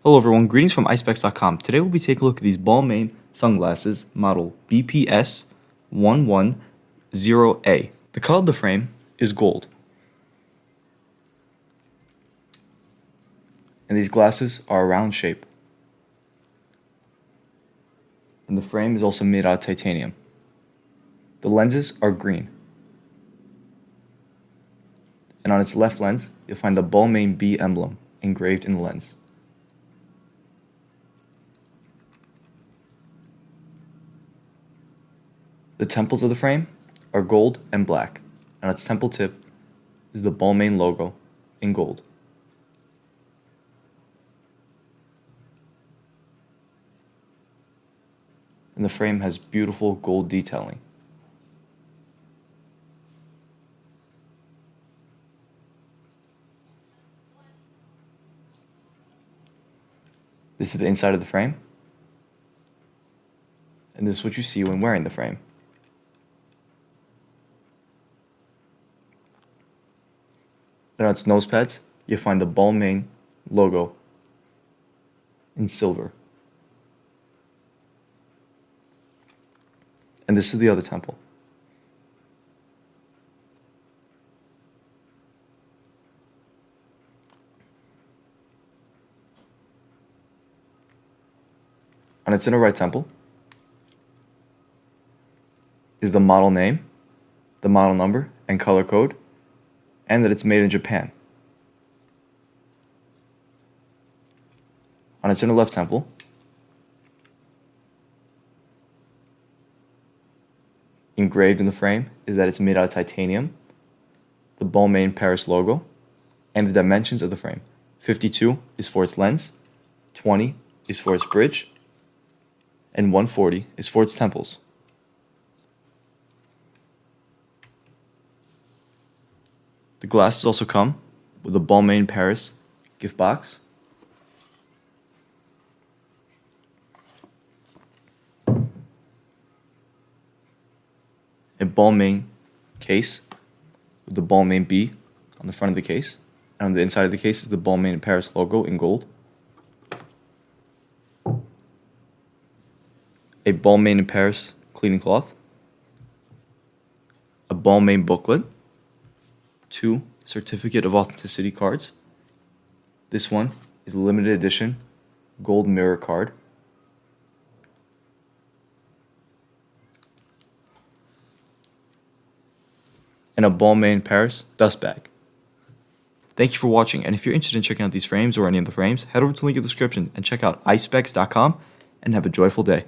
Hello everyone, greetings from Eyespecs.com. Today we'll be taking a look at these Balmain sunglasses model BPS-110A. The color of the frame is gold. And these glasses are a round shape. And the frame is also made out of titanium. The lenses are green. And on its left lens, you'll find the Balmain B emblem engraved in the lens. The temples of the frame are gold and black, and on its temple tip is the Balmain logo in gold. And the frame has beautiful gold detailing. This is the inside of the frame, and this is what you see when wearing the frame. And on its nose pads, you'll find the Balmain logo in silver. And this is the other temple. On its inner right temple is the model name, the model number, and color code, and that it's made in Japan. On its inner left temple engraved in the frame is that it's made out of titanium, the Balmain Paris logo, and the dimensions of the frame. 52 is for its lens, 20 is for its bridge, and 140 is for its temples. The glasses also come with a Balmain Paris gift box, a Balmain case with the Balmain B on the front of the case, and on the inside of the case is the Balmain Paris logo in gold, a Balmain in Paris cleaning cloth, a Balmain booklet, 2 certificate of authenticity cards. This one is a limited edition gold mirror card, and a Balmain Paris dust bag. Thank you for watching, and if you're interested in checking out these frames or any of the frames, head over to the link in the description and check out Eyespecs.com and have a joyful day.